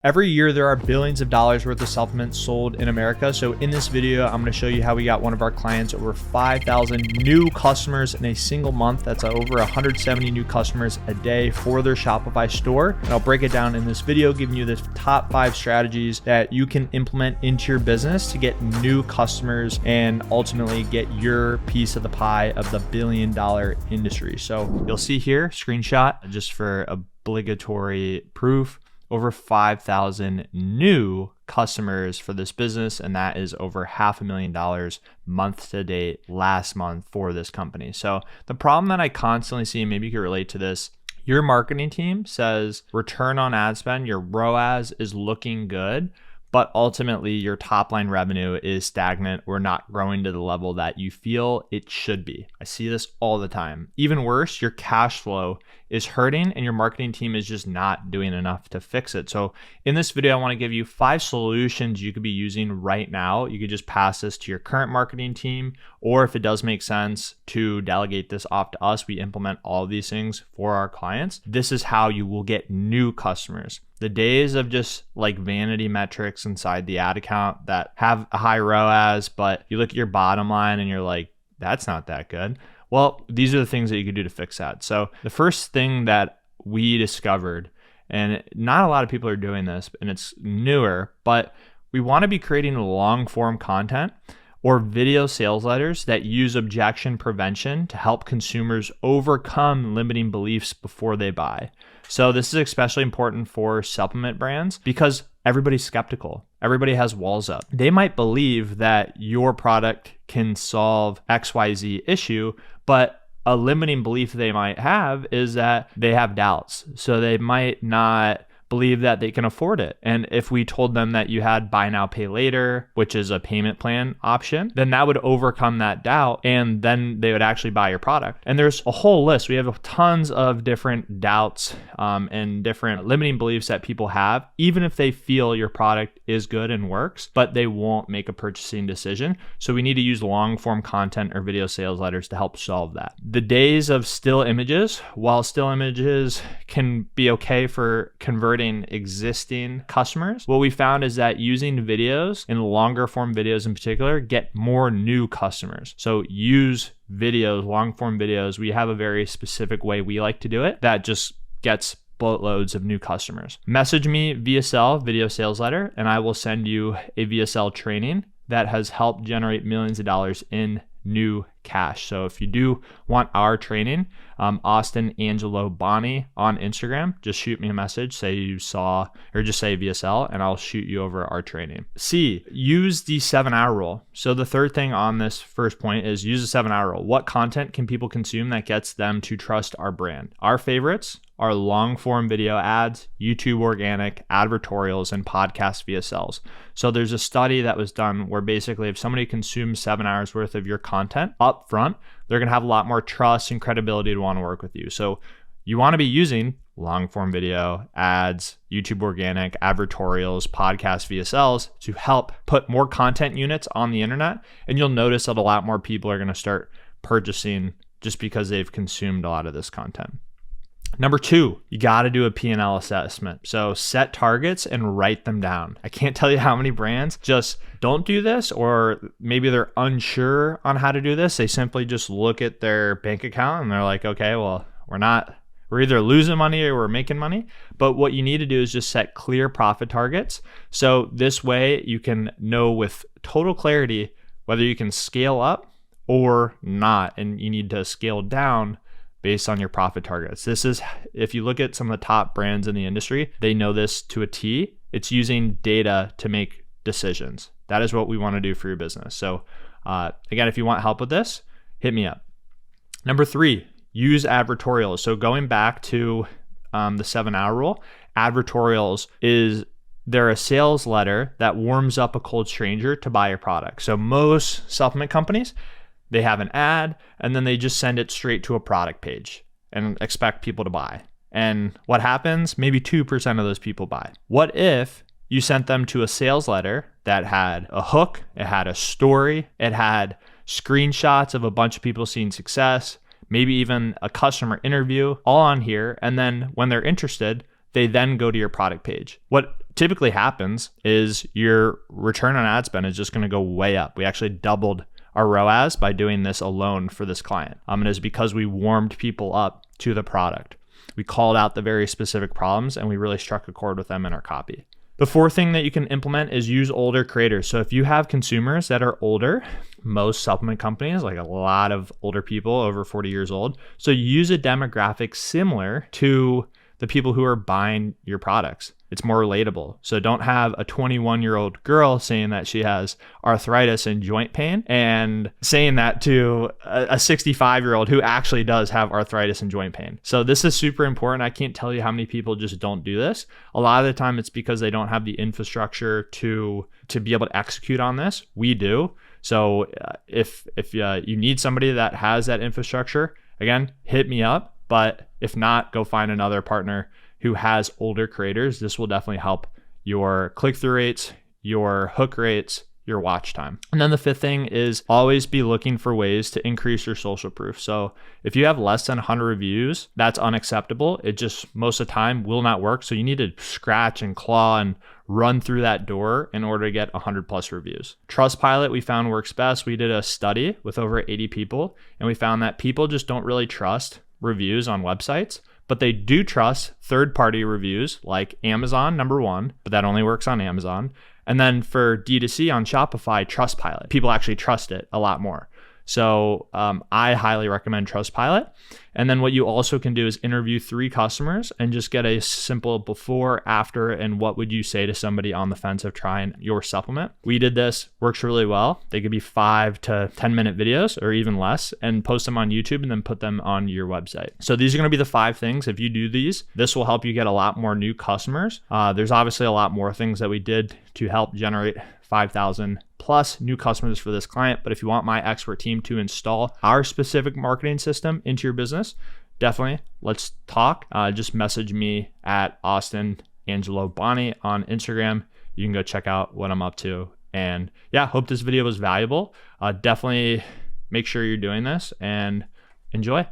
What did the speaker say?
Every year, there are billions of dollars worth of supplements sold in America. So in this video, I'm going to show you how we got one of our clients over 5,000 new customers in a single month. That's over 170 new customers a day for their Shopify store. And I'll break it down in this video, giving you the top 5 strategies that you can implement into your business to get new customers and ultimately get your piece of the pie of the billion-dollar industry. So you'll see here, screenshot, just for obligatory proof. Over 5,000 new customers for this business, and that is over $500,000 month to date last month for this company. So the problem that I constantly see, maybe you can relate to this, your marketing team says return on ad spend, your ROAS is looking good, but ultimately your top line revenue is stagnant or not growing to the level that you feel it should be. I see this all the time. Even worse, your cash flow is hurting and your marketing team is just not doing enough to fix it. So in this video, I want to give you 5 solutions you could be using right now. You could just pass this to your current marketing team, or if it does make sense to delegate this off to us, we implement all of these things for our clients. This is how you will get new customers. The days of just like vanity metrics inside the ad account that have a high ROAS, but you look at your bottom line and you're like, that's not that good. Well, these are the things that you could do to fix that. So the first thing that we discovered, and not a lot of people are doing this, and it's newer, but we want to be creating long form content or video sales letters that use objection prevention to help consumers overcome limiting beliefs before they buy. So this is especially important for supplement brands because everybody's skeptical. Everybody has walls up. They might believe that your product can solve XYZ issue, but a limiting belief they might have is that they have doubts. So they might not believe that they can afford it. And if we told them that you had buy now, pay later, which is a payment plan option, then that would overcome that doubt and then they would actually buy your product. And there's a whole list. We have tons of different doubts and different limiting beliefs that people have, even if they feel your product is good and works, but they won't make a purchasing decision. So we need to use long form content or video sales letters to help solve that. The days of still images, while still images can be okay for converting existing customers, what we found is that using videos and longer form videos in particular get more new customers. So use videos, long form videos. We have a very specific way we like to do it that just gets boatloads of new customers. Message me VSL, video sales letter, and I will send you a VSL training that has helped generate millions of dollars in new cash. So if you do want our training, Austin Angelo Bonnie on Instagram, just shoot me a message, say you saw, or just say VSL, and I'll shoot you over our training. C, use the 7-hour rule. So the third thing on this first point is use the 7-hour rule. What content can people consume that gets them to trust our brand? Our favorites are long form video ads, YouTube organic, advertorials, and podcast VSLs. So there's a study that was done where basically if somebody consumes 7 hours worth of your content up front, they're going to have a lot more trust and credibility to want to work with you. So you want to be using long form video, ads, YouTube organic, advertorials, podcast VSLs to help put more content units on the internet. And you'll notice that a lot more people are going to start purchasing just because they've consumed a lot of this content. Number 2, you got to do a P&L assessment. So set targets and write them down. I can't tell you how many brands just don't do this, or maybe they're unsure on how to do this. They simply just look at their bank account and they're like, okay, well, we're either losing money or we're making money. But what you need to do is just set clear profit targets. So this way you can know with total clarity whether you can scale up or not. And you need to scale down based on your profit targets. This is, if you look at some of the top brands in the industry, they know this to a T. It's using data to make decisions. That is what we want to do for your business. So again, if you want help with this, hit me up. Number 3, use advertorials. So going back to the 7-hour rule, advertorials they're a sales letter that warms up a cold stranger to buy your product. So most supplement companies, they have an ad and then they just send it straight to a product page and expect people to buy. And what happens? Maybe 2% of those people buy. What if you sent them to a sales letter that had a hook, it had a story, it had screenshots of a bunch of people seeing success, maybe even a customer interview all on here. And then when they're interested, they then go to your product page. What typically happens is your return on ad spend is just going to go way up. We actually doubled our ROAS by doing this alone for this client. And it's because we warmed people up to the product. We called out the very specific problems and we really struck a chord with them in our copy. The fourth thing that you can implement is use older creators. So if you have consumers that are older, most supplement companies, like a lot of older people over 40 years old. So use a demographic similar to the people who are buying your products. It's more relatable. So don't have a 21-year-old girl saying that she has arthritis and joint pain and saying that to a 65-year-old who actually does have arthritis and joint pain. So this is super important. I can't tell you how many people just don't do this. A lot of the time it's because they don't have the infrastructure to be able to execute on this. We do. So if you need somebody that has that infrastructure, again, hit me up. But if not, go find another partner who has older creators. This will definitely help your click-through rates, your hook rates, your watch time. And then the fifth thing is always be looking for ways to increase your social proof. So if you have less than 100 reviews, that's unacceptable. It just most of the time will not work. So you need to scratch and claw and run through that door in order to get 100 plus reviews. Trustpilot we found works best. We did a study with over 80 people and we found that people just don't really trust reviews on websites, but they do trust third-party reviews like Amazon, number one, but that only works on Amazon. And then for D2C on Shopify, Trustpilot. People actually trust it a lot more. So I highly recommend Trustpilot. And then what you also can do is interview 3 customers and just get a simple before, after, and what would you say to somebody on the fence of trying your supplement. We did this, works really well. They could be 5 to 10 minute videos or even less and post them on YouTube and then put them on your website. So these are going to be the 5 things. If you do these, this will help you get a lot more new customers. There's obviously a lot more things that we did to help generate 5,000 plus new customers for this client. But if you want my expert team to install our specific marketing system into your business, definitely let's talk. Just message me at Austin Angelo Bonnie on Instagram. You can go check out what I'm up to. And yeah, hope this video was valuable. Definitely make sure you're doing this and enjoy.